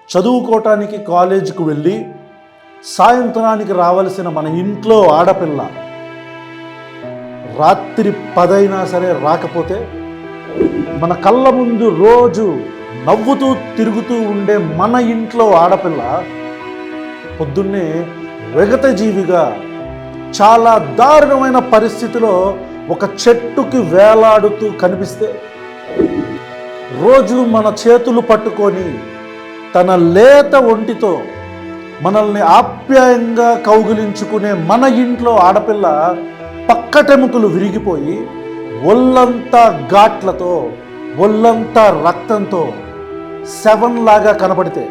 చదువుకోవటానికి కాలేజీకి వెళ్ళి సాయంత్రానికి రావలసిన మన ఇంట్లో ఆడపిల్ల రాత్రి 10 అయినా సరే రాకపోతే మన కళ్ళ ముందు రోజు నవ్వుతూ తిరుగుతూ ఉండే మన ఇంట్లో ఆడపిల్ల పొద్దున్నే విగతజీవిగా చాలా దారుణమైన పరిస్థితిలో ఒక చెట్టుకి వేలాడుతూ కనిపిస్తే రోజు మన చేతులు పట్టుకొని తన లేత ఒంటితో మనల్ని ఆప్యాయంగా కౌగిలించుకునే మన ఇంట్లో ఆడపిల్ల పక్కటెముకలు విరిగిపోయి ఒళ్ళంతా ఘాట్లతో ఒళ్ళంతా రక్తంతో శవంలాగా కనపడితే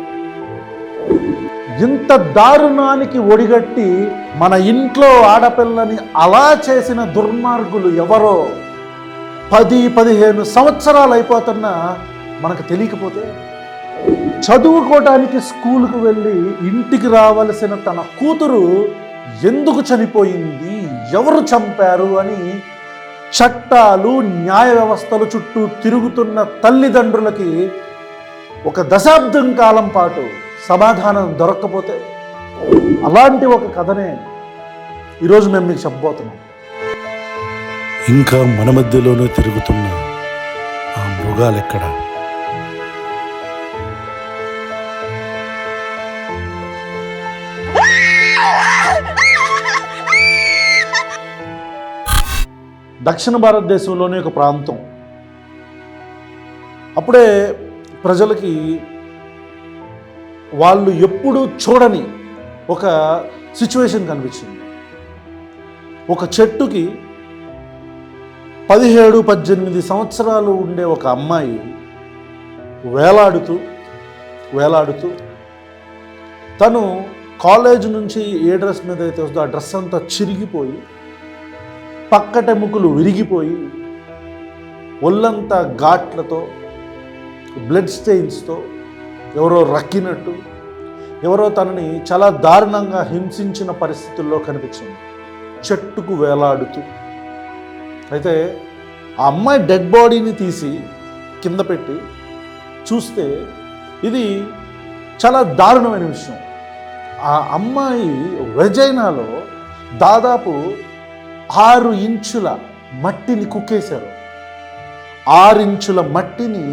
ఇంత దారుణానికి ఒడిగట్టి మన ఇంట్లో ఆడపిల్లని అలా చేసిన దుర్మార్గులు ఎవరో 10-15 సంవత్సరాలు అయిపోతున్నా మనకు తెలియకపోతే చదువుకోవడానికి స్కూల్కి వెళ్ళి ఇంటికి రావలసిన తన కూతురు ఎందుకు చనిపోయింది, ఎవరు చంపారు అని చట్టాలు న్యాయ వ్యవస్థల చుట్టూ తిరుగుతున్న తల్లిదండ్రులకి ఒక దశాబ్దం కాలం పాటు సమాధానం దొరక్కపోతే అలాంటి ఒక కథనే ఈరోజు మేము మీకు చెప్పబోతున్నాం. ఇంకా మన మధ్యలోనే తిరుగుతున్న ఆ మృగాలెక్కడ? దక్షిణ భారతదేశంలోని ఒక ప్రాంతం. అప్పుడే ప్రజలకి వాళ్ళు ఎప్పుడూ చూడని ఒక సిచ్యువేషన్ కనిపించింది. ఒక చెట్టుకి 17-18 సంవత్సరాలు ఉండే ఒక అమ్మాయి వేలాడుతూ తను కాలేజ్ నుంచి ఏ డ్రెస్ మీద అయితే వస్తుందో ఆ డ్రెస్ అంతా చిరిగిపోయి పక్కటెముకలు విరిగిపోయి ఒళ్ళంతా ఘాట్లతో బ్లడ్ స్టెయిన్స్తో ఎవరో రక్కినట్టు ఎవరో తనని చాలా దారుణంగా హింసించిన పరిస్థితుల్లో కనిపించింది, చెట్టుకు వేలాడుతూ. అయితే ఆ అమ్మాయి డెడ్ బాడీని తీసి కింద పెట్టి చూస్తే ఇది చాలా దారుణమైన విషయం. ఆ అమ్మాయి వెజైనాలో దాదాపు 6 ఇంచుల మట్టిని కుక్కేశారు. 6 ఇంచుల మట్టిని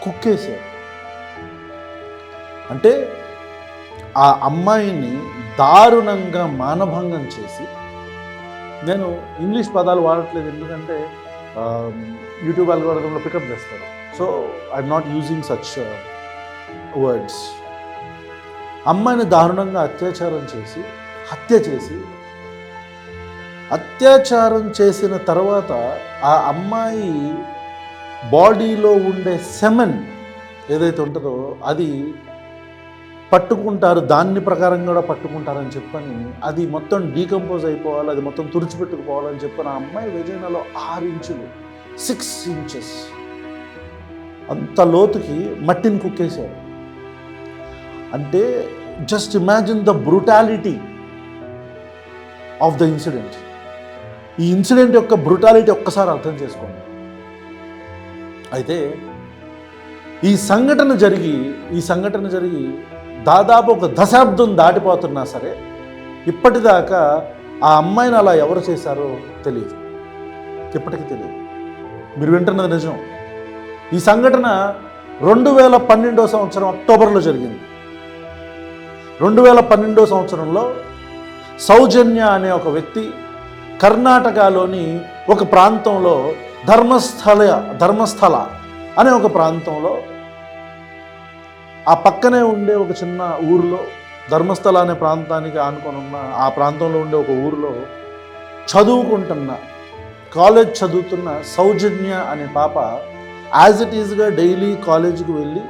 కుక్కేశారు. అంటే ఆ అమ్మాయిని దారుణంగా మానభంగం చేసి, నేను ఇంగ్లీష్ పదాలు వాడట్లేదు ఎందుకంటే యూట్యూబ్ అల్గోరిథంలో పికప్ చేస్తారు, so I'm not using such words. అమ్మాయిని దారుణంగా అత్యాచారం చేసిన తర్వాత ఆ అమ్మాయి బాడీలో ఉండే సెమెన్ ఏదైతే ఉంటుందో అది పట్టుకుంటారు, దాన్ని ప్రకారం కూడా పట్టుకుంటారని చెప్పని అది మొత్తం డీకంపోజ్ అయిపోవాలి, అది మొత్తం తుడిచిపెట్టుకుపోవాలని చెప్పని ఆ అమ్మాయి వెజైనాలో 6 ఇంచులు 6 ఇంచెస్ అంత లోతుకి మట్టిని కుక్కేశారు. అంటే just imagine the brutality of the incident. ఈ ఇన్సిడెంట్ యొక్క బ్రూటాలిటీ ఒక్కసారి అర్థం చేసుకోండి. అయితే ఈ సంఘటన జరిగి దాదాపు ఒక దశాబ్దం దాటిపోతున్నా సరే ఇప్పటిదాకా ఆ అమ్మాయిని అలా ఎవరు చేశారో తెలియదు, ఇప్పటికీ తెలియదు. మీరు వింటున్నది నిజం. ఈ సంఘటన 2012 సంవత్సరం అక్టోబర్లో జరిగింది. 2012 సంవత్సరంలో సౌజన్య అనే ఒక వ్యక్తి కర్ణాటకలోని ఒక ప్రాంతంలో ధర్మస్థల అనే ఒక ప్రాంతంలో, ఆ పక్కనే ఉండే ఒక చిన్న ఊరిలో, ధర్మస్థల అనే ప్రాంతానికి ఆనుకొని ఉన్న ఆ ప్రాంతంలో ఉండే ఒక ఊరిలో కాలేజ్ చదువుతున్న సౌజన్య అనే పాప యాజ్ ఇట్ ఈజ్గా డైలీ కాలేజీకి వెళ్ళి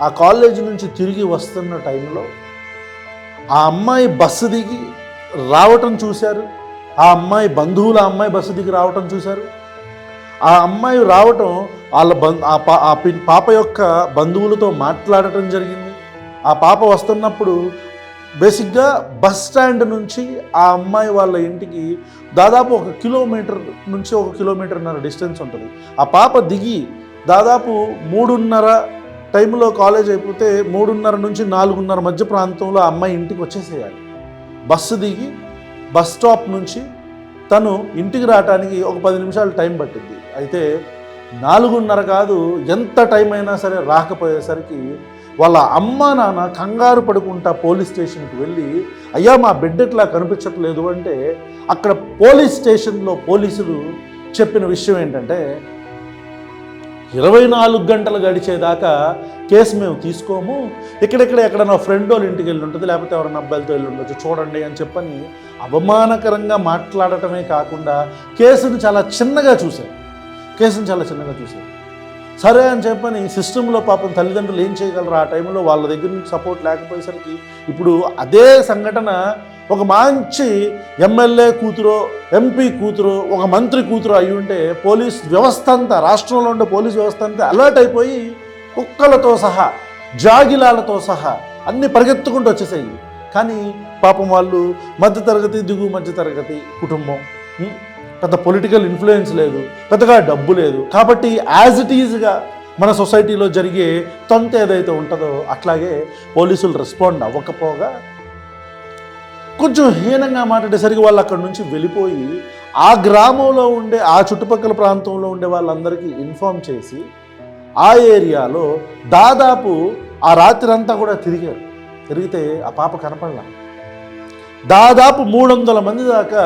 ఆ కాలేజీ నుంచి తిరిగి వస్తున్న టైంలో ఆ అమ్మాయి బస్సు దిగి రావటం చూశారు. ఆ అమ్మాయి బంధువులు ఆ అమ్మాయి బస్సు దిగి రావటం చూశారు. ఆ అమ్మాయి రావటం ఆ పాప యొక్క బంధువులతో మాట్లాడటం జరిగింది. ఆ పాప వస్తున్నప్పుడు బేసిక్గా బస్ స్టాండ్ నుంచి ఆ అమ్మాయి వాళ్ళ ఇంటికి దాదాపు 1 కిలోమీటర్ నుంచి 1.5 కిలోమీటర్న్నర డిస్టెన్స్ ఉంటుంది. ఆ పాప దిగి దాదాపు 3.5 టైంలో కాలేజ్ అయిపోతే 3:30 నుంచి 4:30 మధ్య ప్రాంతంలో ఆ అమ్మాయి ఇంటికి వచ్చేసేయాలి. బస్సు దిగి బస్ స్టాప్ నుంచి తను ఇంటికి రావడానికి ఒక 10 నిమిషాలు టైం పట్టింది. అయితే 4:30 కాదు, ఎంత టైం అయినా సరే రాకపోయేసరికి వాళ్ళ అమ్మ నాన్న కంగారు పడుకుంటా పోలీస్ స్టేషన్కి వెళ్ళి, అయ్యా మా బిడ్డ ఇట్లా కనిపించట్లేదు అంటే, అక్కడ పోలీస్ స్టేషన్లో పోలీసులు చెప్పిన విషయం ఏంటంటే 24 గంటలు గడిచేదాకా కేసు మేము తీసుకోము, ఎక్కడ నా ఫ్రెండ్ వాళ్ళ ఇంటికి వెళ్ళి ఉంటుంది, లేకపోతే ఎవరైనా అబ్బాయిలతో వెళ్ళి ఉండొచ్చు, చూడండి అని చెప్పని అవమానకరంగా మాట్లాడటమే కాకుండా కేసును చాలా చిన్నగా చూశారు. సరే అని చెప్పని సిస్టంలో పాపం తల్లిదండ్రులు ఏం చేయగలరు? ఆ టైంలో వాళ్ళ దగ్గర నుంచి సపోర్ట్ లేకపోయేసరికి ఇప్పుడు అదే సంఘటన ఒక మంచి ఎమ్మెల్యే కూతురో, ఎంపీ కూతురో, ఒక మంత్రి కూతురో అయి ఉంటే పోలీస్ వ్యవస్థ అంతా, రాష్ట్రంలో ఉండే పోలీస్ వ్యవస్థ అంతా అలర్ట్ అయిపోయి కుక్కలతో సహా, జాగిలాలతో సహా అన్నీ పరిగెత్తుకుంటూ వచ్చేసాయి. కానీ పాపం వాళ్ళు మధ్యతరగతి, దిగువ మధ్యతరగతి కుటుంబం, పెద్ద పొలిటికల్ ఇన్ఫ్లుయెన్స్ లేదు, పెద్దగా డబ్బు లేదు, కాబట్టి యాజ్ ఇట్ ఈజ్గా మన సొసైటీలో జరిగే తంతు ఏదైతే ఉంటుందో అట్లాగే పోలీసులు రెస్పాండ్ అవ్వకపోగా కొంచెం హీనంగా మాట్లాడేసరికి వాళ్ళు అక్కడి నుంచి వెళ్ళిపోయి ఆ గ్రామంలో ఉండే, ఆ చుట్టుపక్కల ప్రాంతంలో ఉండే వాళ్ళందరికీ ఇన్ఫామ్ చేసి ఆ ఏరియాలో దాదాపు ఆ రాత్రి అంతా కూడా తిరిగితే ఆ పాప కనపడలా. దాదాపు 300 మంది దాకా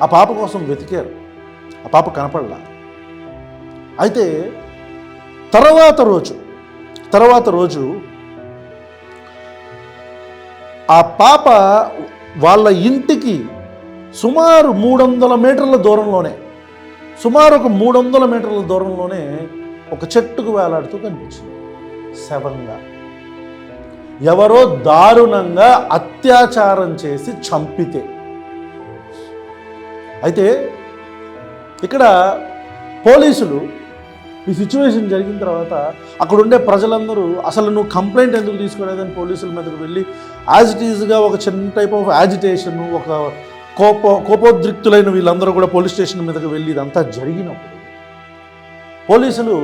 ఆ పాప కోసం వెతికారు, ఆ పాప కనపడలా. అయితే తర్వాత రోజు ఆ పాప వాళ్ళ ఇంటికి సుమారు 300 మీటర్ల దూరంలోనే ఒక చెట్టుకు వేలాడుతూ కనిపించింది శవంగా. ఎవరో దారుణంగా అత్యాచారం చేసి చంపితే. అయితే ఇక్కడ పోలీసులు ఈ సిచ్యువేషన్ జరిగిన తర్వాత అక్కడుండే ప్రజలందరూ అసలు నువ్వు కంప్లైంట్ ఎందుకు తీసుకోలేదని పోలీసుల మీదకు వెళ్ళి యాజ్ ఇట్ ఈజ్గా ఒక చిన్న టైప్ ఆఫ్ యాజిటేషన్, ఒక కోపోద్రిక్తులైన వీళ్ళందరూ కూడా పోలీస్ స్టేషన్ మీదకు వెళ్ళి ఇదంతా జరిగినప్పుడు పోలీసులు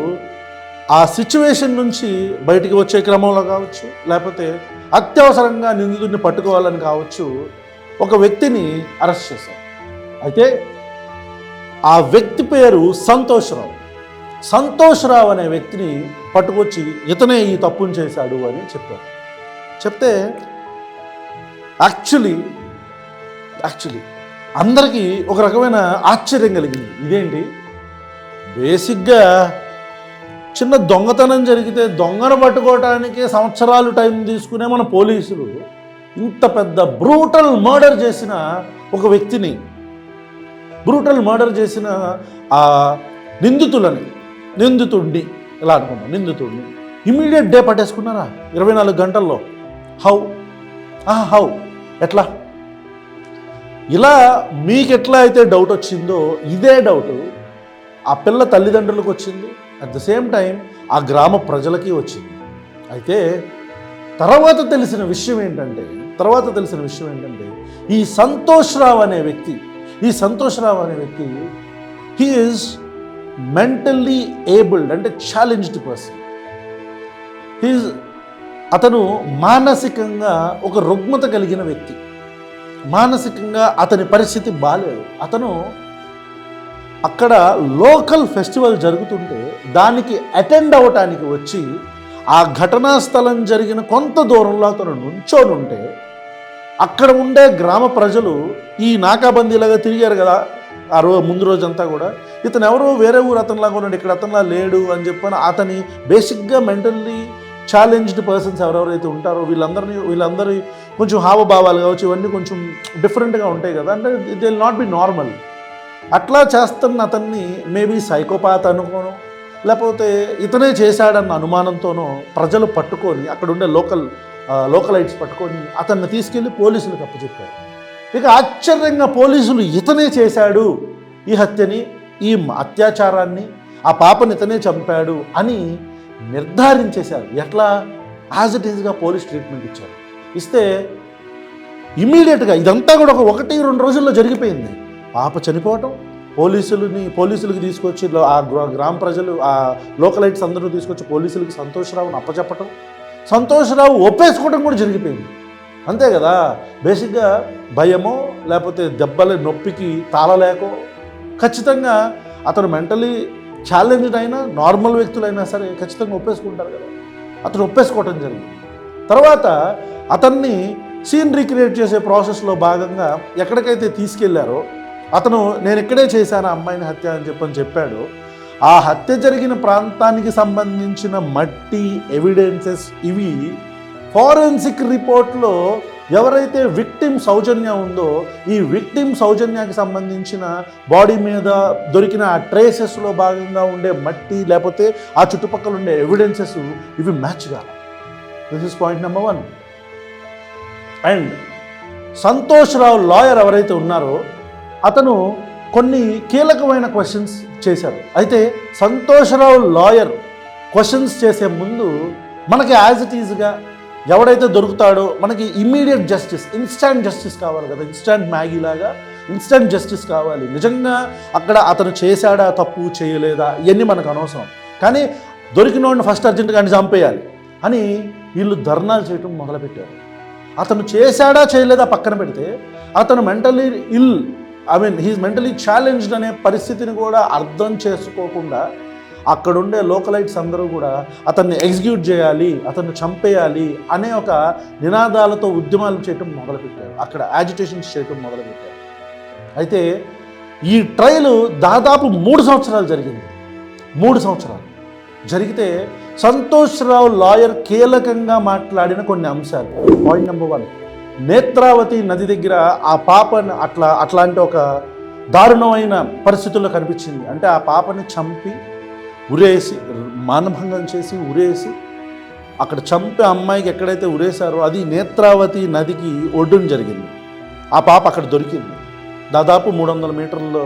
ఆ సిచ్యువేషన్ నుంచి బయటికి వచ్చే క్రమంలో కావచ్చు, లేకపోతే అత్యవసరంగా నిందితుడిని పట్టుకోవాలని కావచ్చు, ఒక వ్యక్తిని అరెస్ట్ చేశారు. అయితే ఆ వ్యక్తి పేరు సంతోష్రావు అనే వ్యక్తిని పట్టుకొచ్చి ఇతనే ఈ తప్పును చేశాడు అని చెప్పారు. చెప్తే యాక్చువల్లీ అందరికీ ఒక రకమైన ఆశ్చర్యం కలిగింది. ఇదేంటి, బేసిక్గా చిన్న దొంగతనం జరిగితే దొంగను పట్టుకోవటానికి సంవత్సరాలు టైం తీసుకునే మన పోలీసులు ఇంత పెద్ద బ్రూటల్ మర్డర్ చేసిన ఒక వ్యక్తిని, బ్రూటల్ మర్డర్ చేసిన ఆ నిందితుడిని ఎలా అనుకున్నాం, నిందితుడిని ఇమ్మీడియట్ డే పట్టేసుకున్నారా 24 గంటల్లో? హౌ ఎట్లా? ఇలా మీకెట్లా అయితే డౌట్ వచ్చిందో ఇదే డౌట్ ఆ పిల్ల తల్లిదండ్రులకు వచ్చింది, అట్ ద సేమ్ టైం ఆ గ్రామ ప్రజలకి వచ్చింది. అయితే తర్వాత తెలిసిన విషయం ఏంటంటే ఈ సంతోష్రావు అనే వ్యక్తి హీ ఈజ్ మెంటల్లీ ఏబుల్డ్, అంటే ఛాలెంజ్డ్ పర్సన్. అతను మానసికంగా ఒక రుగ్మత కలిగిన వ్యక్తి. మానసికంగా అతని పరిస్థితి బాలేదు. అతను అక్కడ లోకల్ ఫెస్టివల్ జరుగుతుంటే దానికి అటెండ్ అవ్వటానికి వచ్చి ఆ ఘటనా స్థలం జరిగిన కొంత దూరంలో అతను నుంచొని ఉంటే అక్కడ ఉండే గ్రామ ప్రజలు ఈ నాకాబందీలాగా తిరిగారు కదా ఆ ముందు రోజంతా కూడా, ఇతను ఎవరో వేరే ఊరు అతనిలాగా ఉన్నాడు, ఇక్కడ అతనిలా లేడు అని చెప్పని అతని బేసిక్గా మెంటల్లీ ఛాలెంజ్డ్ పర్సన్స్ ఎవరెవరైతే ఉంటారో వీళ్ళందరి కొంచెం హావభావాలు కావచ్చు, ఇవన్నీ కొంచెం డిఫరెంట్గా ఉంటాయి కదా, అంటే they will not be normal. అట్లా చేస్తున్న అతన్ని మేబీ సైకోపాత్ అనుకోను, లేకపోతే ఇతనే చేశాడన్న అనుమానంతోనో ప్రజలు పట్టుకొని, అక్కడ ఉండే లోకలైట్స్ పట్టుకొని అతన్ని తీసుకెళ్ళి పోలీసులకు అప్పచెప్పారు. ఇక ఆశ్చర్యంగా పోలీసులు ఇతనే చేశాడు ఈ హత్యని, ఈ అత్యాచారాన్ని, ఆ పాపని ఇతనే చంపాడు అని నిర్ధారించేశారు. ఎట్లా? యాజ్ ఇట్ ఈజ్గా పోలీస్ ట్రీట్మెంట్ ఇచ్చారు. ఇస్తే ఇమ్మీడియట్గా ఇదంతా కూడా 1-2 రోజుల్లో జరిగిపోయింది. పాప చనిపోవటం, పోలీసులకి తీసుకొచ్చి ఆ గ్రామ ప్రజలు, ఆ లోకలైట్స్ అందరూ తీసుకొచ్చి పోలీసులకి సంతోష్రావుని అప్పచెప్పటం, సంతోష్రావు ఒప్పేసుకోవడం కూడా జరిగిపోయింది. అంతే కదా, బేసిక్గా భయమో లేకపోతే దెబ్బల నొప్పికి తాళలేకో ఖచ్చితంగా అతను మెంటలీ ఛాలెంజ్డ్ అయినా నార్మల్ వ్యక్తులైనా సరే ఖచ్చితంగా ఒప్పేసుకుంటారు కదా. అతను ఒప్పేసుకోవటం జరిగింది. తర్వాత అతన్ని సీన్ రీక్రియేట్ చేసే ప్రాసెస్లో భాగంగా ఎక్కడికైతే తీసుకెళ్లారో, అతను నేను ఇక్కడే చేశాను అమ్మాయిని హత్య అని చెప్పాడు. ఆ హత్య జరిగిన ప్రాంతానికి సంబంధించిన మట్టి ఎవిడెన్సెస్ ఇవి ఫారెన్సిక్ రిపోర్ట్లో ఎవరైతే విక్టిమ్ సౌజన్య ఉందో, ఈ విక్టిమ్ సౌజన్యకి సంబంధించిన బాడీ మీద దొరికిన ఆ ట్రేసెస్లో భాగంగా ఉండే మట్టి లేకపోతే ఆ చుట్టుపక్కల ఉండే ఎవిడెన్సెస్ ఇవి మ్యాచ్ కావాలి. This is point number 1. And Santosh Rao lawyer ఎవరైతే ఉన్నారో అతను కొన్ని కీలకమైన క్వశ్చన్స్ చేశారు. అయితే సంతోష్రావు లాయర్ క్వశ్చన్స్ చేసే ముందు మనకి యాజ్ ఇట్ ఈజ్గా ఎవడైతే దొరుకుతాడో మనకి ఇమ్మీడియట్ జస్టిస్, ఇన్స్టాంట్ జస్టిస్ కావాలి కదా. ఇన్స్టాంట్ మ్యాగీ లాగా ఇన్స్టాంట్ జస్టిస్ కావాలి. నిజంగా అక్కడ అతను చేశాడా, తప్పు చేయలేదా, ఇవన్నీ మనకు అనవసరం. కానీ దొరికినోడిని ఫస్ట్ అర్జెంటుగా చంపేయాలి అని వీళ్ళు ధర్నాలు చేయటం మొదలుపెట్టారు. అతను చేశాడా చేయలేదా పక్కన పెడితే, అతను మెంటలీ ఇల్, హీస్ మెంటలీ ఛాలెంజ్డ్ అనే పరిస్థితిని కూడా అర్థం చేసుకోకుండా అక్కడుండే లోకలైట్స్ అందరూ కూడా అతన్ని ఎగ్జిక్యూట్ చేయాలి, అతన్ని చంపేయాలి అనే ఒక నినాదాలతో ఉద్యమాలు చేయటం మొదలుపెట్టారు. అక్కడ యాజిటేషన్స్ చేయటం మొదలుపెట్టారు. అయితే ఈ ట్రయల్ దాదాపు 3 సంవత్సరాలు జరిగింది. 3 సంవత్సరాలు జరిగితే సంతోష్రావు లాయర్ కీలకంగా మాట్లాడిన కొన్ని అంశాలు. పాయింట్ నెంబర్ 1, నేత్రావతి నది దగ్గర ఆ పాపని అట్లాంటి ఒక దారుణమైన పరిస్థితుల్లో కనిపించింది. అంటే ఆ పాపని చంపి ఉరేసి, మానభంగం చేసి ఉరేసి, అక్కడ చంపే అమ్మాయికి ఎక్కడైతే ఉరేశారో అది నేత్రావతి నదికి ఒడ్డున జరిగింది. ఆ పాప అక్కడ దొరికింది దాదాపు 300 మీటర్ల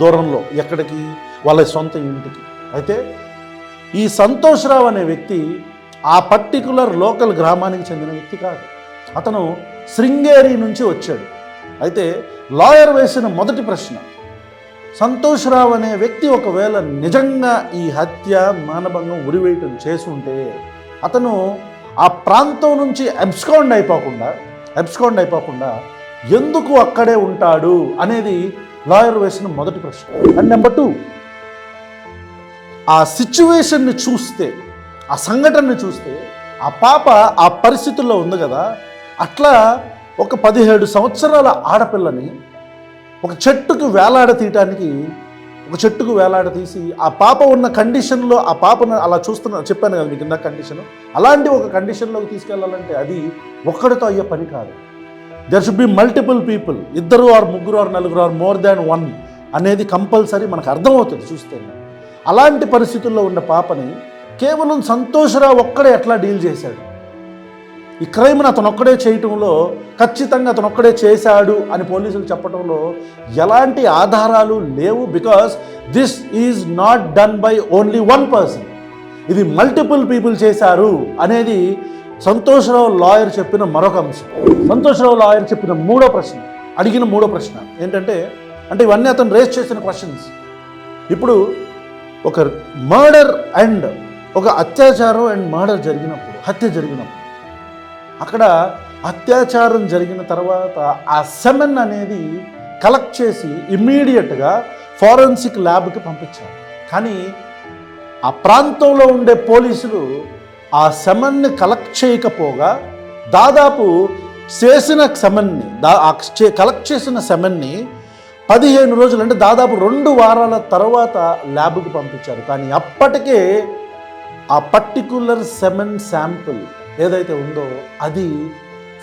దూరంలో, ఎక్కడికి, వాళ్ళ సొంత ఇంటికి. అయితే ఈ సంతోష్రావు అనే వ్యక్తి ఆ పర్టికులర్ లోకల్ గ్రామానికి చెందిన వ్యక్తి కాదు. అతను శృంగేరి నుంచి వచ్చాడు. అయితే లాయర్ వేసిన మొదటి ప్రశ్న, సంతోష్రావు అనే వ్యక్తి ఒకవేళ నిజంగా ఈ హత్య, మానభంగం, ఉరివేయటం చేసుంటే అతను ఆ ప్రాంతం నుంచి అబ్స్కాండ్ అయిపోకుండా ఎందుకు అక్కడే ఉంటాడు అనేది లాయర్ వేసిన మొదటి ప్రశ్న. అండ్ నెంబర్ 2, ఆ సిచ్యువేషన్ని చూస్తే, ఆ సంఘటనని చూస్తే ఆ పాప ఆ పరిస్థితుల్లో ఉంది కదా, అట్లా ఒక 17 సంవత్సరాల ఆడపిల్లని ఒక చెట్టుకు వేలాడతీసి ఆ పాప ఉన్న కండిషన్లో ఆ పాపను అలా చెప్పాను కదా మీకు ఇంత కండిషన్, అలాంటి ఒక కండిషన్లోకి తీసుకెళ్లాలంటే అది ఒక్కడితో అయ్యే పని కాదు. There should be multiple people, 2 or 3 or 4 or more than 1 అనేది కంపల్సరీ మనకు అర్థమవుతుంది చూస్తే. అలాంటి పరిస్థితుల్లో ఉన్న పాపని కేవలం సంతోష్రావు ఒక్కడే ఎట్లా డీల్ చేశాడు? ఈ క్రైమ్ని అతను ఒక్కడే చేయటంలో, ఖచ్చితంగా అతను ఒక్కడే చేశాడు అని పోలీసులు చెప్పడంలో ఎలాంటి ఆధారాలు లేవు. Because this is not done by only 1 person, ఇది మల్టిపుల్ పీపుల్ చేశారు అనేది సంతోష్రావు లాయర్ చెప్పిన మరొక అంశం. సంతోష్రావు లాయర్ చెప్పిన అడిగిన మూడో ప్రశ్న ఏంటంటే, ఇవన్నీ అతను రేస్ చేసిన క్వశ్చన్స్. ఇప్పుడు ఒక మర్డర్ అండ్ ఒక అత్యాచారం అండ్ మర్డర్ జరిగినప్పుడు, హత్య జరిగినప్పుడు, అక్కడ అత్యాచారం జరిగిన తర్వాత ఆ సెమెన్ అనేది కలెక్ట్ చేసి ఇమ్మీడియట్గా ఫారెన్సిక్ ల్యాబ్కి పంపించారు. కానీ ఆ ప్రాంతంలో ఉండే పోలీసులు ఆ సెమెన్ని కలెక్ట్ చేయకపోగా దాదాపు కలెక్ట్ చేసిన సెమెన్ని 15 రోజులు, అంటే దాదాపు 2 వారాల తర్వాత ల్యాబ్కి పంపించారు. కానీ అప్పటికే ఆ పర్టికులర్ సెమెన్ శాంపుల్ ఏదైతే ఉందో అది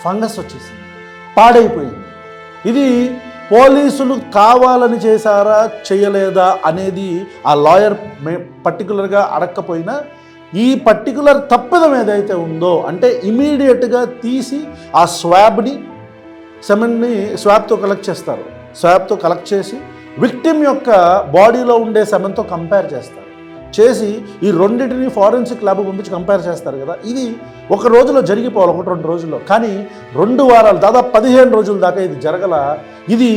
ఫంగస్ వచ్చేసింది, పాడైపోయింది. ఇది పోలీసులు కావాలని చేశారా చేయలేదా అనేది ఆ లాయర్ పర్టికులర్గా అడగకపోయినా, ఈ పర్టికులర్ తప్పిదం ఏదైతే ఉందో, అంటే ఇమీడియట్గా తీసి ఆ సెమెన్ని స్వాబ్తో కలెక్ట్ చేస్తారు. స్వాబ్తో కలెక్ట్ చేసి విక్టిమ్ యొక్క బాడీలో ఉండే సెమెన్తో కంపేర్ చేస్తారు. చేసి ఈ రెండింటిని ఫారెన్సిక్ ల్యాబ్ పంపించి కంపేర్ చేస్తారు కదా, ఇది ఒక రోజులో జరిగిపోవాలి, 1-2 రోజుల్లో. కానీ 2 వారాలు, దాదాపు 15 రోజుల దాకా ఇది జరగల. ఇది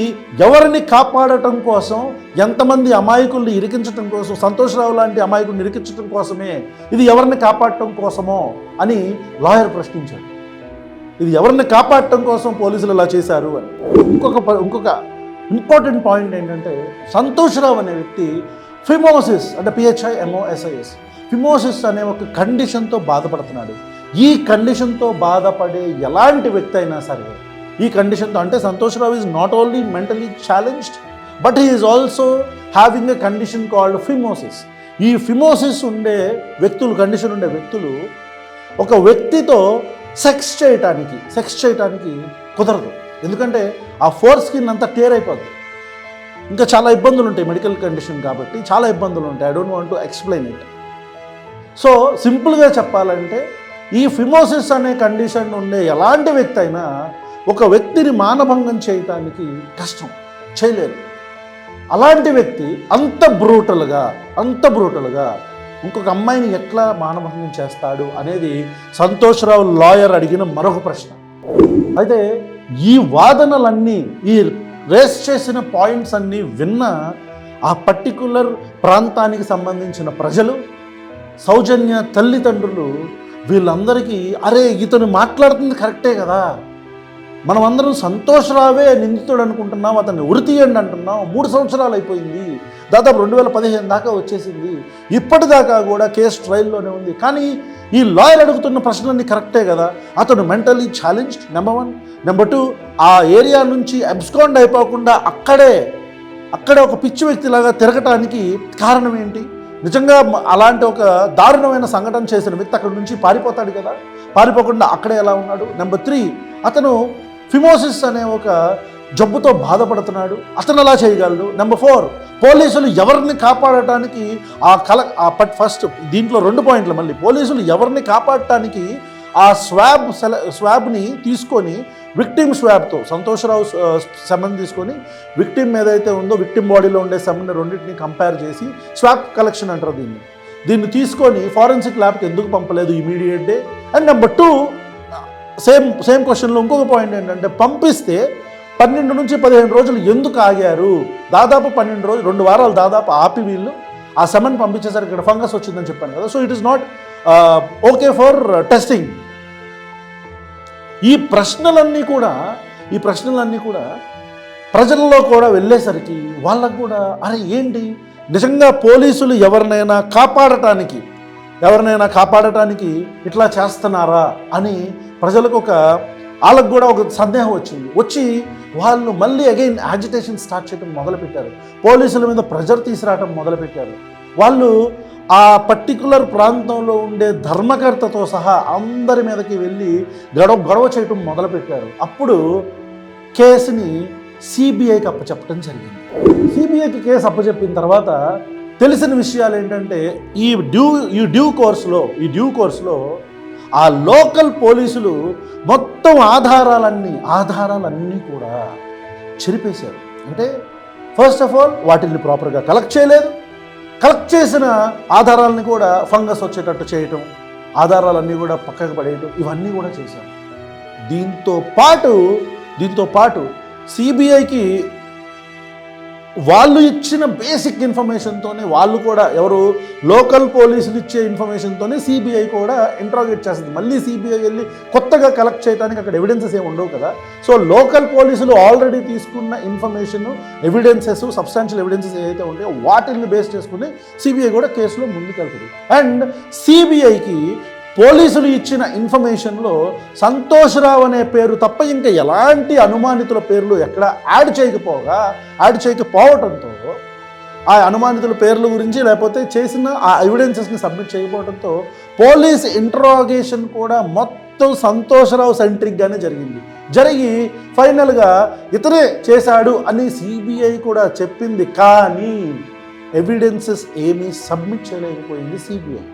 ఎవరిని కాపాడటం కోసం, ఎంతమంది అమాయకుల్ని ఇరికించడం కోసం, సంతోష్రావు లాంటి అమాయకుల్ని ఇరికించడం కోసమే, ఇది ఎవరిని కాపాడటం కోసమో అని లాయర్ ప్రశ్నించాడు. ఇది ఎవరిని కాపాడటం కోసం పోలీసులు ఇలా చేశారు అని. ఇంకొక ఇంపార్టెంట్ పాయింట్ ఏంటంటే, సంతోష్రావు అనే వ్యక్తి ఫిమోసిస్ అంటే PHIMOSIS ఫిమోసిస్ అనే ఒక కండిషన్తో బాధపడుతున్నాడు. ఈ కండిషన్తో బాధపడే ఎలాంటి వ్యక్తి అయినా సరే, ఈ కండిషన్తో అంటే Santosh Rao is not only mentally challenged but he is also having a condition called phimosis. ఈ ఫిమోసిస్ ఉండే వ్యక్తులు, కండిషన్ ఉండే వ్యక్తులు ఒక వ్యక్తితో సెక్స్ చేయటానికి కుదరదు. ఎందుకంటే ఆ ఫోర్ స్కిన్ అంతా టేర్ అయిపోద్ది. ఇంకా చాలా ఇబ్బందులు ఉంటాయి, మెడికల్ కండిషన్ కాబట్టి చాలా ఇబ్బందులు ఉంటాయి. I don't want to explain it. So సింపుల్గా చెప్పాలంటే, ఈ ఫిమోసిస్ అనే కండిషన్ ఉండే ఎలాంటి వ్యక్తి అయినా ఒక వ్యక్తిని మానభంగం చేయటానికి కష్టం, చేయలేరు. అలాంటి వ్యక్తి అంత బ్రూటల్గా ఇంకొక అమ్మాయిని ఎట్లా మానభంగం చేస్తాడు అనేది సంతోష్రావు లాయర్ అడిగిన మరొక ప్రశ్న. అయితే ఈ వాదనలన్నీ, ఈ రేస్ చేసిన పాయింట్స్ అన్నీ విన్న ఆ పర్టిక్యులర్ ప్రాంతానికి సంబంధించిన ప్రజలు, సౌజన్య తల్లిదండ్రులు, వీళ్ళందరికీ అరే ఇతను మాట్లాడుతుంది కరెక్టే కదా, మనమందరం సంతోష్రావే నిందితుడు అనుకుంటున్నాం, అతన్ని ఉరి తీయండి అంటున్నాం, 3 సంవత్సరాలు అయిపోయింది, దాదాపు 2015 దాకా వచ్చేసింది, ఇప్పటిదాకా కూడా కేసు ట్రయల్లోనే ఉంది. కానీ ఈ లాయర్ అడుగుతున్న ప్రశ్నలన్నీ కరెక్టే కదా, అతను మెంటలీ ఛాలెంజ్డ్ నెంబర్ 1, నెంబర్ 2 ఆ ఏరియా నుంచి అబ్స్కాండ్ అయిపోకుండా అక్కడే ఒక పిచ్చి వ్యక్తిలాగా తిరగటానికి కారణం ఏంటి? నిజంగా అలాంటి ఒక దారుణమైన సంఘటన చేసిన వ్యక్తి అక్కడి నుంచి పారిపోతాడు కదా, పారిపోకుండా అక్కడే ఎలా ఉన్నాడు? నెంబర్ 3 అతను ఫిమోసిస్ అనే ఒక జబ్బుతో బాధపడుతున్నాడు, అతను ఎలా చేయగలడు? నెంబర్ 4 పోలీసులు ఎవరిని కాపాడటానికి ఫస్ట్ దీంట్లో 2 పాయింట్లు. మళ్ళీ పోలీసులు ఎవరిని కాపాడటానికి ఆ స్వాబ్ని తీసుకొని, విక్టిమ్ స్వాబ్తో సంతోష్రావు సెమన్ తీసుకొని, విక్టిమ్ ఏదైతే ఉందో విక్టిమ్ బాడీలో ఉండే సెమన్ రెండింటిని కంపేర్ చేసి స్వాబ్ కలెక్షన్ అంటారు దీన్ని తీసుకొని ఫారెన్సిక్ ల్యాబ్కి ఎందుకు పంపలేదు immediate day? And number 2 same క్వశ్చన్లో ఇంకొక పాయింట్ ఏంటంటే, పంపిస్తే 12 నుంచి 15 రోజులు ఎందుకు ఆగారు? దాదాపు 12 రోజులు, 2 వారాలు దాదాపు ఆపి వీళ్ళు ఆ సెమన్ పంపించేసరికి ఇక్కడ ఫంగస్ వచ్చిందని చెప్పాను కదా. So it is not okay for testing. ఈ ప్రశ్నలన్నీ కూడా ప్రజల్లో కూడా వెళ్ళేసరికి వాళ్ళకు కూడా అరే ఏంటి, నిజంగా పోలీసులు ఎవరినైనా కాపాడటానికి ఇట్లా చేస్తున్నారా అని ప్రజలకు వాళ్ళకు కూడా ఒక సందేహం వచ్చి వాళ్ళు మళ్ళీ అగైన్ యాజిటేషన్ స్టార్ట్ చేయడం మొదలుపెట్టారు. పోలీసుల మీద ప్రెజర్ తీసుకురావడం మొదలుపెట్టారు. వాళ్ళు ఆ పర్టికులర్ ప్రాంతంలో ఉండే ధర్మకర్తతో సహా అందరి మీదకి వెళ్ళి గొడవ చేయటం మొదలుపెట్టారు. అప్పుడు కేసుని సిబిఐకి అప్పచెప్పడం జరిగింది. సిబిఐకి కేసు అప్పచెప్పిన తర్వాత తెలిసిన విషయాలు ఏంటంటే, ఈ డ్యూ కోర్సులో ఆ లోకల్ పోలీసులు మొత్తం ఆధారాలన్నీ కూడా చెరిపేశారు. అంటే ఫస్ట్ ఆఫ్ ఆల్ వాటిని ప్రాపర్గా కలెక్ట్ చేయలేదు. కలెక్ట్ చేసిన ఆధారాలని కూడా ఫంగస్ వచ్చేటట్టు చేయటం, ఆధారాలన్నీ కూడా పక్కకు పడేయటం, ఇవన్నీ కూడా చేశారు. దీంతో పాటు సిబిఐకి వాళ్ళు ఇచ్చిన బేసిక్ ఇన్ఫర్మేషన్తోనే, వాళ్ళు కూడా ఎవరు లోకల్ పోలీసులు ఇచ్చే ఇన్ఫర్మేషన్తోనే సిబిఐ కూడా ఇంట్రాగేట్ చేస్తుంది. మళ్ళీ సిబిఐ వెళ్ళి కొత్తగా కలెక్ట్ చేయడానికి అక్కడ ఎవిడెన్సెస్ ఏమి ఉండవు కదా. సో లోకల్ పోలీసులు ఆల్రెడీ తీసుకున్న ఇన్ఫర్మేషన్, ఎవిడెన్సెస్, సబ్స్టాన్షియల్ ఎవిడెన్సెస్ ఏవైతే ఉంటాయో వాటిని బేస్ చేసుకుని సిబిఐ కూడా కేసులో ముందుకెళ్తుంది. అండ్ సిబిఐకి పోలీసులు ఇచ్చిన ఇన్ఫర్మేషన్లో సంతోష్రావు అనే పేరు తప్ప ఇంకా ఎలాంటి అనుమానితుల పేర్లు ఎక్కడ యాడ్ చేయకపోవడంతో, ఆ అనుమానితుల పేర్ల గురించి లేకపోతే చేసిన ఆ ఎవిడెన్సెస్ని సబ్మిట్ చేయకపోవడంతో పోలీస్ ఇంట్రాగేషన్ కూడా మొత్తం సంతోష్రావు సెంట్రిక్గానే జరిగి ఫైనల్గా ఇతనే చేశాడు అని సిబిఐ కూడా చెప్పింది. కానీ ఎవిడెన్సెస్ ఏమీ సబ్మిట్ చేయలేకపోయింది సిబిఐ.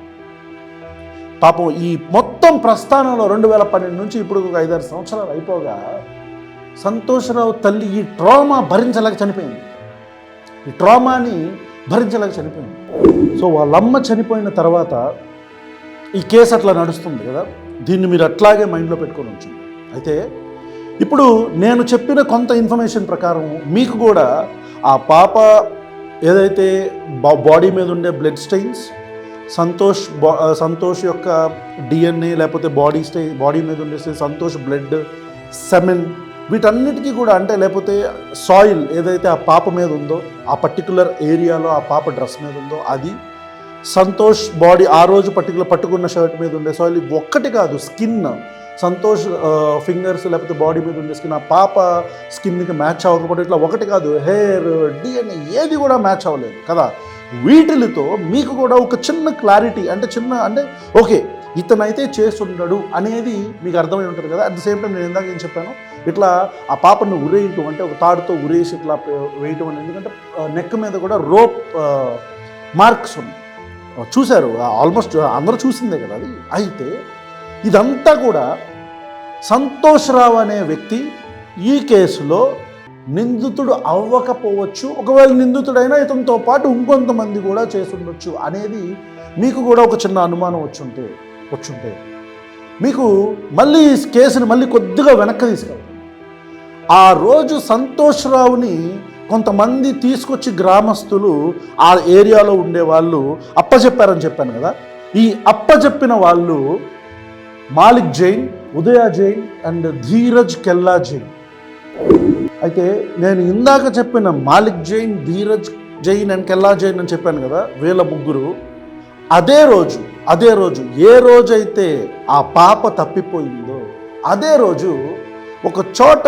పాపం ఈ మొత్తం ప్రస్థానంలో 2012 నుంచి ఇప్పుడు 5-6 సంవత్సరాలు అయిపోగా సంతోష్రావు తల్లి ఈ ట్రామా భరించలేక చనిపోయింది. ఈ ట్రామాని భరించలేక చనిపోయింది. సో వాళ్ళమ్మ చనిపోయిన తర్వాత ఈ కేసు అట్లా నడుస్తుంది కదా, దీన్ని మీరు అట్లాగే మైండ్లో పెట్టుకొని ఉంచండి. అయితే ఇప్పుడు నేను చెప్పిన కొంత ఇన్ఫర్మేషన్ ప్రకారం మీకు కూడా ఆ పాప ఏదైతే బాడీ మీద ఉండే బ్లడ్ స్టెయిన్స్, సంతోష్ యొక్క డిఎన్ఏ లేకపోతే బాడీ మీద ఉండే సంతోష్ బ్లడ్, సెమెన్, వీటన్నిటికీ కూడా అంటే లేకపోతే సాయిల్ ఏదైతే ఆ పాప మీద ఉందో, ఆ పర్టికులర్ ఏరియాలో ఆ పాప డ్రెస్ మీద ఉందో అది, సంతోష్ బాడీ ఆ రోజు పట్టుకున్న షర్ట్ మీద ఉండే సాయిల్, ఒక్కటి కాదు, స్కిన్, సంతోష్ ఫింగర్స్ లేకపోతే బాడీ మీద ఉండే స్కిన్ ఆ పాప స్కిన్కి మ్యాచ్ అవ్వకపోతే ఇట్లా ఒకటి కాదు, హెయిర్, డిఎన్ఏ ఏది కూడా మ్యాచ్ అవ్వలేదు కదా. వీటితో మీకు కూడా ఒక చిన్న క్లారిటీ అంటే ఓకే ఇతనైతే చేస్తుండడు అనేది మీకు అర్థమై ఉంటుంది కదా. అట్ ద సేమ్ టైం నేను ఇందాక ఏం చెప్పాను, ఇట్లా ఆ పాపను ఉరేయటం అంటే ఒక తాడుతో ఉరేసి ఇట్లా వేయటం అని, ఎందుకంటే నెక్ మీద కూడా రోప్ మార్క్స్ ఉన్నాయి, చూశారు ఆల్మోస్ట్ అందరూ చూసిందే కదా అది. అయితే ఇదంతా కూడా సంతోష్ రావు అనే వ్యక్తి ఈ కేసులో నిందితుడు అవ్వకపోవచ్చు, ఒకవేళ నిందితుడైనా ఇతనితో పాటు ఇంకొంతమంది కూడా చేసుండొచ్చు అనేది మీకు కూడా ఒక చిన్న అనుమానం వచ్చుంటే మీకు మళ్ళీ ఈ కేసుని మళ్ళీ కొద్దిగా వెనక్కి తీసుకెళ్తాం. ఆ రోజు సంతోష్ రావుని కొంతమంది తీసుకొచ్చి గ్రామస్తులు ఆ ఏరియాలో ఉండేవాళ్ళు అప్పచెప్పారని చెప్పాను కదా. ఈ అప్పచెప్పిన వాళ్ళు మాలిక్ జైన్, ఉదయ జైన్ అండ్ ధీరజ్ కెల్లా జైన్. అయితే నేను ఇందాక చెప్పిన మాలిక్ జైన్, ధీరజ్ జైన్ అండ్ కెల్లా జైన్ అని చెప్పాను కదా, వీళ్ళ ముగ్గురు అదే రోజు ఏ రోజైతే ఆ పాప తప్పిపోయిందో అదే రోజు ఒక చోట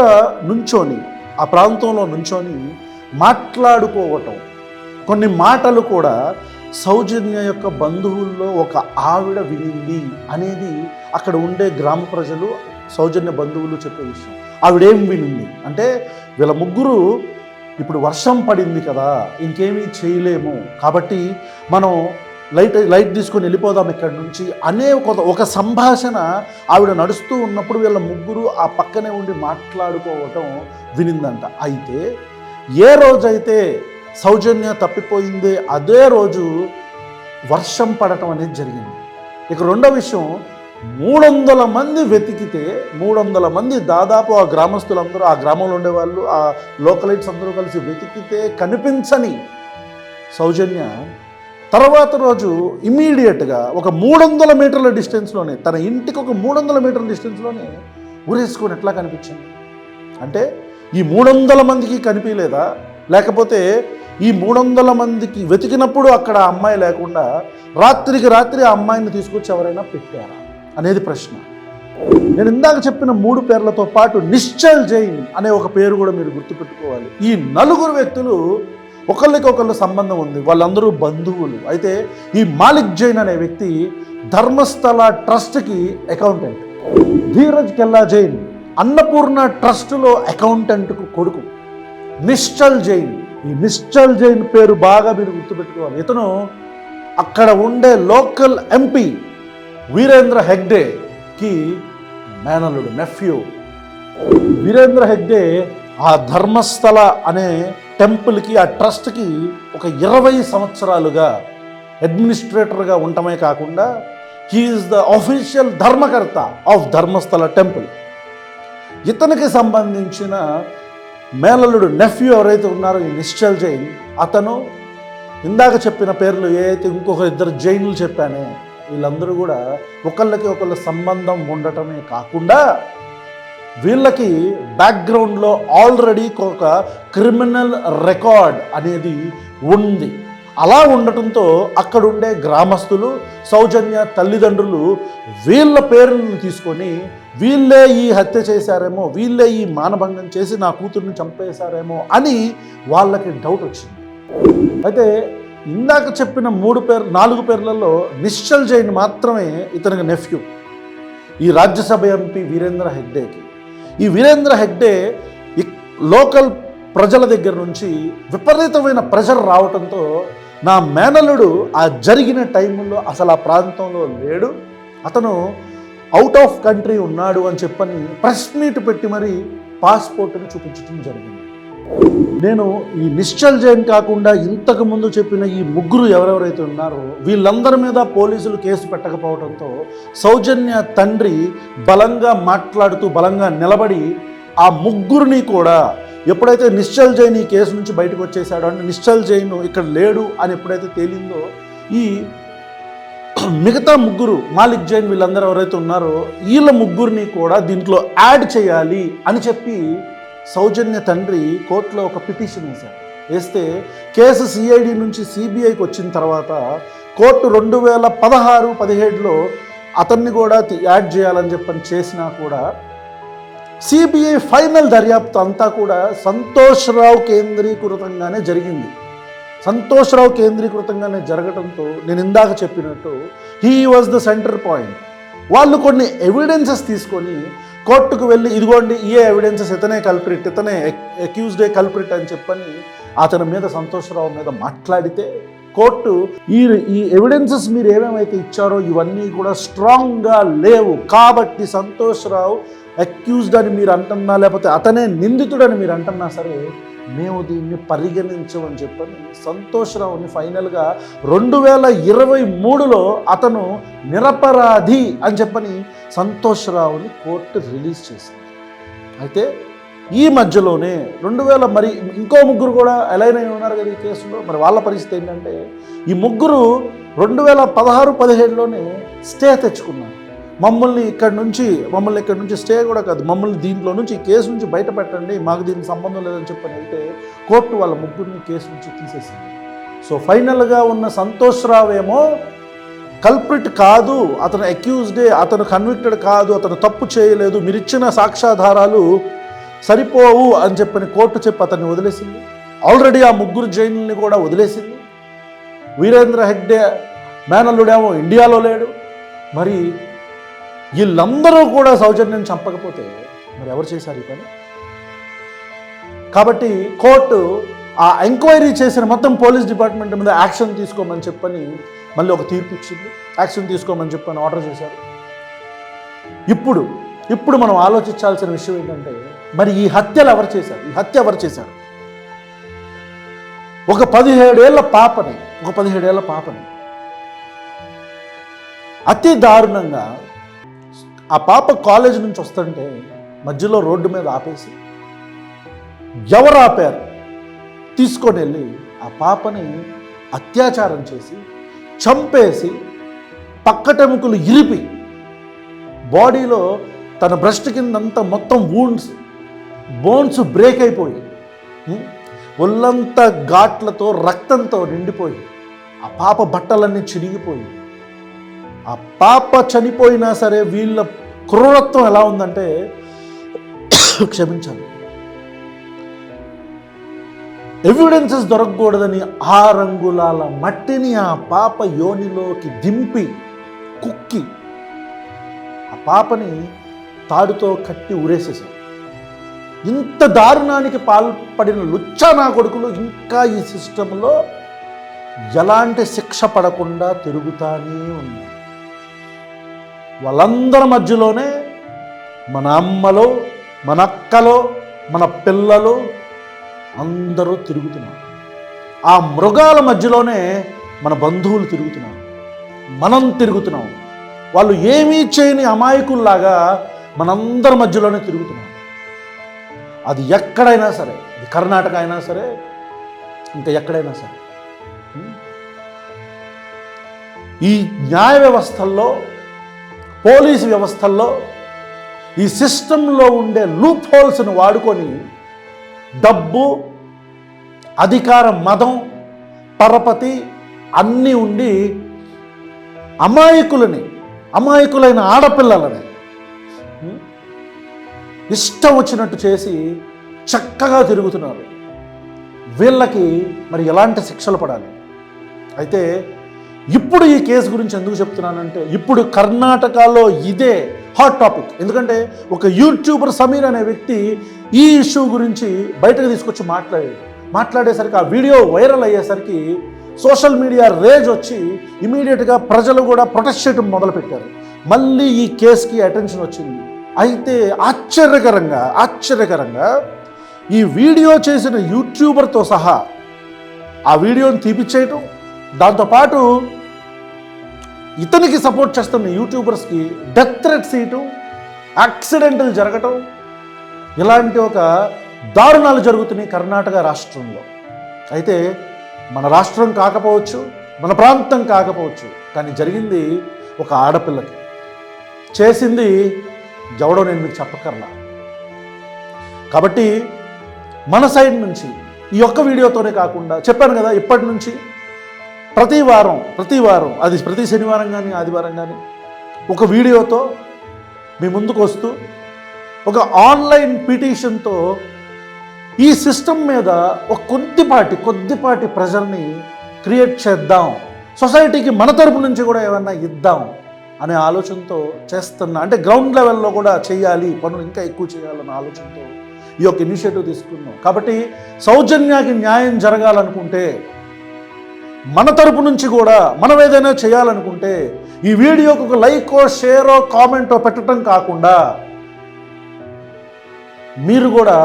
నుంచొని ఆ ప్రాంతంలో నుంచొని మాట్లాడుకోవటం, కొన్ని మాటలు కూడా సౌజన్య యొక్క బంధువుల్లో ఒక ఆవిడ వినింది అనేది అక్కడ ఉండే గ్రామ ప్రజలు, సౌజన్య బంధువులు చెప్పే విషయం. ఆవిడేం వినింది అంటే, వీళ్ళ ముగ్గురు ఇప్పుడు వర్షం పడింది కదా, ఇంకేమీ చేయలేము కాబట్టి మనం లైట్ తీసుకొని వెళ్ళిపోదాం ఇక్కడి నుంచి అనే ఒక సంభాషణ ఆవిడ నడుస్తూ ఉన్నప్పుడు వీళ్ళ ముగ్గురు ఆ పక్కనే ఉండి మాట్లాడుకోవటం వినిందంట. అయితే ఏ రోజైతే సౌజన్య తప్పిపోయింది అదే రోజు వర్షం పడటం అనేది జరిగింది. ఇక రెండో విషయం, 300 మంది వెతికితే 300 మంది దాదాపు ఆ గ్రామస్తులందరూ, ఆ గ్రామంలో ఉండేవాళ్ళు, ఆ లోకలైట్స్ అందరూ కలిసి వెతికితే కనిపించని సౌజన్య తర్వాత రోజు ఇమీడియట్గా ఒక 300 మీటర్ల డిస్టెన్స్లోనే, తన ఇంటికి ఒక 300 మీటర్ల డిస్టెన్స్లోనే ఊరేసుకొని ఎట్లా కనిపించింది అంటే, ఈ 300 మందికి కనిపించలేదా, లేకపోతే ఈ 300 మందికి వెతికినప్పుడు అక్కడ అమ్మాయి లేకుండా రాత్రికి రాత్రి ఆ అమ్మాయిని తీసుకొచ్చి ఎవరైనా పెట్టారా అనేది ప్రశ్న. నేను ఇందాక చెప్పిన 3 పేర్లతో పాటు నిశ్చల్ జైన్ అనే ఒక పేరు కూడా మీరు గుర్తుపెట్టుకోవాలి. ఈ 4 వ్యక్తులు ఒకళ్ళకొకళ్ళు సంబంధం ఉంది, వాళ్ళందరూ బంధువులు. అయితే ఈ మాలిక్ జైన్ అనే వ్యక్తి ధర్మస్థల ట్రస్ట్కి అకౌంటెంట్, ధీరజ్ కెల్లా జైన్ అన్నపూర్ణ ట్రస్టులో అకౌంటెంట్కు కొడుకు. నిశ్చల్ జైన్, ఈ నిశ్చల్ జైన్ పేరు బాగా మీరు గుర్తుపెట్టుకోవాలి. ఇతను అక్కడ ఉండే లోకల్ ఎంపీ వీరేంద్ర హెగ్డేకి మేనల్లుడు, నెఫ్యూ. వీరేంద్ర హెగ్డే ఆ ధర్మస్థల అనే టెంపుల్కి, ఆ ట్రస్ట్కి ఒక 20 సంవత్సరాలుగా అడ్మినిస్ట్రేటర్గా ఉండటమే కాకుండా హీఈస్ ద ఆఫీషియల్ ధర్మకర్త ఆఫ్ ధర్మస్థల టెంపుల్. ఇతనికి సంబంధించిన మేనల్లుడు నెఫ్యూ ఎవరైతే ఉన్నారో ఈ నిశ్చల్ జైన్, అతను ఇందాక చెప్పిన పేర్లు ఏదైతే ఇంకొక 2 జైన్లు చెప్పానే, వీళ్ళందరూ కూడా ఒకళ్ళకి ఒకళ్ళ సంబంధం ఉండటమే కాకుండా వీళ్ళకి బ్యాక్గ్రౌండ్లో ఆల్రెడీ ఒక క్రిమినల్ రికార్డ్ అనేది ఉంది. అలా ఉండటంతో అక్కడుండే గ్రామస్తులు, సౌజన్య తల్లిదండ్రులు వీళ్ళ పేర్లను తీసుకొని వీళ్ళే ఈ హత్య చేశారేమో, వీళ్ళే ఈ మానభంగం చేసి నా కూతుర్ని చంపేశారేమో అని వాళ్ళకి డౌట్ వచ్చింది. అయితే ఇందాక చెప్పిన 4 పేర్లలో నిశ్చల్ జైన్ మాత్రమే ఇతనికి నెఫ్యూ, ఈ రాజ్యసభ ఎంపీ వీరేంద్ర హెగ్డేకి. ఈ వీరేంద్ర హెగ్డే లోకల్ ప్రజల దగ్గర నుంచి విపరీతమైన ప్రెషర్ రావడంతో నా మేనల్లుడు ఆ జరిగిన టైంలో అసలు ఆ ప్రాంతంలో లేడు, అతను అవుట్ ఆఫ్ కంట్రీ ఉన్నాడు అని చెప్పని ప్రెస్ మీట్ పెట్టి మరీ పాస్పోర్ట్ని చూపించడం జరిగింది. నేను ఈ నిశ్చల్ జైన్ కాకుండా ఇంతకు ముందు చెప్పిన ఈ ముగ్గురు ఎవరెవరైతే ఉన్నారో వీళ్ళందరి మీద పోలీసులు కేసు పెట్టకపోవడంతో సౌజన్య తండ్రి బలంగా మాట్లాడుతూ బలంగా నిలబడి ఆ ముగ్గురిని కూడా ఎప్పుడైతే నిశ్చల్ జైన్ ఈ కేసు నుంచి బయటకు వచ్చేసాడో అంటే నిశ్చల్ జైన్ ఇక్కడ లేడు అని ఎప్పుడైతే తేలిందో ఈ మిగతా ముగ్గురు మాలిక్ జైన్ వీళ్ళందరూ ఎవరైతే ఉన్నారో వీళ్ళ ముగ్గురిని కూడా దీంట్లో యాడ్ చేయాలి అని చెప్పి సౌజన్య తండ్రి కోర్టులో ఒక పిటిషన్ వేశారు. వేస్తే కేసు సిఐడి నుంచి సిబిఐకి వచ్చిన తర్వాత కోర్టు 2016-17లో అతన్ని కూడా యాడ్ చేయాలని చెప్పని చేసినా కూడా సిబిఐ ఫైనల్ దర్యాప్తు అంతా కూడా సంతోష్ రావు కేంద్రీకృతంగానే జరిగింది. సంతోష్ రావు కేంద్రీకృతంగానే జరగడంతో నేను ఇందాక చెప్పినట్టు he was the centre point. వాళ్ళు కొన్ని ఎవిడెన్సెస్ తీసుకొని కోర్టుకు వెళ్ళి ఇదిగోండి ఏ ఎవిడెన్సెస్ ఇతనే కల్ప్రిట్, ఇతనే అక్యూజ్డే కల్ప్రిట్ అని చెప్పని అతని మీద సంతోష్ రావు మీద మాట్లాడితే కోర్టు ఈ ఎవిడెన్సెస్ మీరు ఏమేమైతే ఇచ్చారో ఇవన్నీ కూడా స్ట్రాంగ్గా లేవు కాబట్టి సంతోష్ రావు అక్యూజ్డ్ అని మీరు అంటున్నా లేకపోతే అతనే నిందితుడని మీరు అంటున్నా సరే మేము దీన్ని పరిగణించమని చెప్పని సంతోష్ రావుని ఫైనల్గా 2023లో అతను నిరపరాధి అని చెప్పని సంతోష్ రావుని కోర్టు రిలీజ్ చేసింది. అయితే ఈ మధ్యలోనే 2000 మరి ఇంకో ముగ్గురు కూడా అలైన్ అయి ఉన్నారు కదా ఈ కేసులో. మరి వాళ్ళ పరిస్థితి ఏంటంటే ఈ ముగ్గురు 2016-17లోనే స్టే తెచ్చుకున్నారు. మమ్మల్ని ఇక్కడి నుంచి స్టే కూడా కాదు, మమ్మల్ని దీంట్లో నుంచి ఈ కేసు నుంచి బయట పెట్టండి, మాకు దీనికి సంబంధం లేదని చెప్పని అయితే కోర్టు వాళ్ళ ముగ్గురిని కేసు నుంచి తీసేసింది. సో ఫైనల్గా ఉన్న సంతోష్ రావు ఏమో కల్ప్రిట్ కాదు, అతను అక్యూజ్డే, అతను కన్విక్టెడ్ కాదు, అతను తప్పు చేయలేదు, మీరు ఇచ్చిన సాక్ష్యాధారాలు సరిపోవు అని చెప్పని కోర్టు చెప్పి అతన్ని వదిలేసింది. ఆల్రెడీ ఆ ముగ్గురు జైన్లని కూడా వదిలేసింది. వీరేంద్ర హెగ్డే మేనల్లుడేమో ఇండియాలో లేడు. మరి వీళ్ళందరూ కూడా సౌజన్యం చంపకపోతే మరి ఎవరు చేశారు ఈ పని? కాబట్టి కోర్టు ఆ ఎంక్వైరీ చేసిన మొత్తం పోలీస్ డిపార్ట్మెంట్ మీద యాక్షన్ తీసుకోమని చెప్పని మళ్ళీ ఒక తీర్పు ఇచ్చింది. యాక్షన్ తీసుకోమని చెప్పని ఆర్డర్ చేశారు. ఇప్పుడు మనం ఆలోచించాల్సిన విషయం ఏంటంటే మరి ఈ హత్యలు ఎవరు చేశారు? ఈ హత్య ఎవరు చేశారు? ఒక 17 ఏళ్ల పాపని అతి దారుణంగా ఆ పాప కాలేజ్ నుంచి వస్తుంటే మధ్యలో రోడ్డు మీద ఆపేసి ఎవరు ఆపారు తీసుకొని వెళ్ళి ఆ పాపని అత్యాచారం చేసి చంపేసి పక్కటెముకలు ఇరిపి బాడీలో తన బ్రెస్ట్ కిందంతా మొత్తం బోన్స్ బ్రేక్ అయిపోయి ఒళ్ళంతా ఘాట్లతో రక్తంతో నిండిపోయి ఆ పాప బట్టలన్నీ చిరిగిపోయి ఆ పాప చనిపోయినా సరే వీళ్ళ క్రూరత్వం ఎలా ఉందంటే క్షమించాలి, ఎవిడెన్సెస్ దొరకకూడదని 6 అంగుళాల మట్టిని ఆ పాప యోనిలోకి దింపి కుక్కి ఆ పాపని తాడుతో కట్టి ఉరేసేశారు. ఇంత దారుణానికి పాల్పడిన లుచ్చా నా కొడుకులు ఇంకా ఈ సిస్టంలో ఎలాంటి శిక్ష పడకుండా తిరుగుతానే ఉన్నారు. వాళ్ళందరి మధ్యలోనే మన అమ్మలో, మన అక్కలో, మన పిల్లలు అందరూ తిరుగుతున్నారు. ఆ మృగాల మధ్యలోనే మన బంధువులు తిరుగుతున్నారు, మనం తిరుగుతున్నాం. వాళ్ళు ఏమీ చేయని అమాయకుల్లాగా మనందరి మధ్యలోనే తిరుగుతున్నాం. అది ఎక్కడైనా సరే, అది కర్ణాటక అయినా సరే, ఇంకా ఎక్కడైనా సరే. ఈ న్యాయ వ్యవస్థల్లో, పోలీసు వ్యవస్థల్లో, ఈ సిస్టంలో ఉండే లూప్ హోల్స్ను వాడుకొని డబ్బు, అధికార, మదం, పరపతి అన్నీ ఉండి అమాయకులైన ఆడపిల్లలని ఇష్టం వచ్చినట్టు చేసి చక్కగా తిరుగుతున్నారు. వీళ్ళకి మరి ఎలాంటి శిక్షలు పడాలి? అయితే ఇప్పుడు ఈ కేసు గురించి ఎందుకు చెప్తున్నానంటే ఇప్పుడు కర్ణాటకలో ఇదే హాట్ టాపిక్. ఎందుకంటే ఒక యూట్యూబర్ సమీర్ అనే వ్యక్తి ఈ ఇష్యూ గురించి బయటకు తీసుకొచ్చి మాట్లాడేసరికి ఆ వీడియో వైరల్ అయ్యేసరికి సోషల్ మీడియా రేజ్ వచ్చి ఇమీడియట్గా ప్రజలు కూడా ప్రొటెస్ట్ చేయడం మొదలుపెట్టారు. మళ్ళీ ఈ కేసుకి అటెన్షన్ వచ్చింది. అయితే ఆశ్చర్యకరంగా ఈ వీడియో చేసిన యూట్యూబర్తో సహా ఆ వీడియోని తీపిచ్చేయటం, దాంతోపాటు ఇతనికి సపోర్ట్ చేస్తున్న యూట్యూబర్స్కి డెత్ థ్రెట్స్ ఇవ్వటం, యాక్సిడెంట్లు జరగటం, ఇలాంటి ఒక దారుణాలు జరుగుతున్నాయి కర్ణాటక రాష్ట్రంలో. అయితే మన రాష్ట్రం కాకపోవచ్చు, మన ప్రాంతం కాకపోవచ్చు, కానీ జరిగింది ఒక ఆడపిల్లకి. చేసింది ఎవడో నేను మీకు చెప్పకర్లా. కాబట్టి మన సైడ్ నుంచి ఈ ఒక్క వీడియోతోనే కాకుండా చెప్పాను కదా, ఇప్పటి నుంచి ప్రతి వారం అది ప్రతి శనివారం కానీ ఆదివారం కానీ ఒక వీడియోతో మీ ముందుకు వస్తూ ఒక ఆన్లైన్ పిటిషన్తో ఈ సిస్టమ్ మీద ఒక కొద్దిపాటి ప్రెజర్ని క్రియేట్ చేద్దాం, సొసైటీకి మన తరపు నుంచి కూడా ఏమన్నా ఇద్దాం అనే ఆలోచనతో చేస్తున్నా. అంటే గ్రౌండ్ లెవెల్లో కూడా చేయాలి, పనులు ఇంకా ఎక్కువ చేయాలన్న ఆలోచనతో ఈ యొక్క ఇనిషియేటివ్ తీసుకున్నాం. కాబట్టి సౌజన్యాకి న్యాయం జరగాలనుకుంటే, మన తరపు నుంచి కూడా మనం ఏదైనా చేయాలనుకుంటే ఈ వీడియోకి ఒక లైకో, షేరో, కామెంటో పెట్టడం కాకుండా మీరు కూడా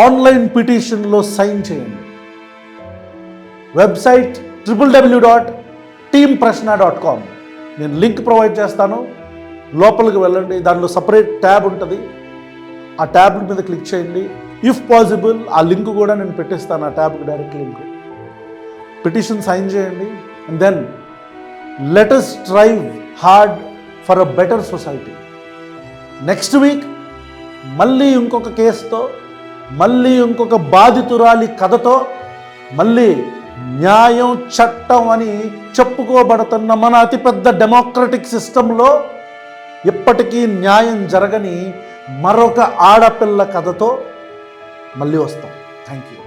ఆన్లైన్ పిటిషన్లో సైన్ చేయండి. వెబ్సైట్ www.teamprashna.com, నేను లింక్ ప్రొవైడ్ చేస్తాను. లోపలికి వెళ్ళండి, దాంట్లో సపరేట్ ట్యాబ్ ఉంటుంది. ఆ ట్యాబ్ మీద క్లిక్ చేయండి. ఇఫ్ పాసిబుల్ ఆ లింక్ కూడా నేను పెట్టిస్తాను, ఆ ట్యాబ్కి డైరెక్ట్ లింక్. పిటిషన్ సైన్ చేయండి. And then let us strive hard for a better society. Next week మళ్ళీ ఇంకొక కేసుతో, మళ్ళీ ఇంకొక బాధితురాలి కథతో, మళ్ళీ న్యాయం, చట్టం అని చెప్పుకోబడుతున్న మన అతిపెద్ద డెమోక్రటిక్ సిస్టంలో ఇప్పటికీ న్యాయం జరగని మరొక ఆడపిల్ల కథతో మళ్ళీ వస్తాం. Thank you.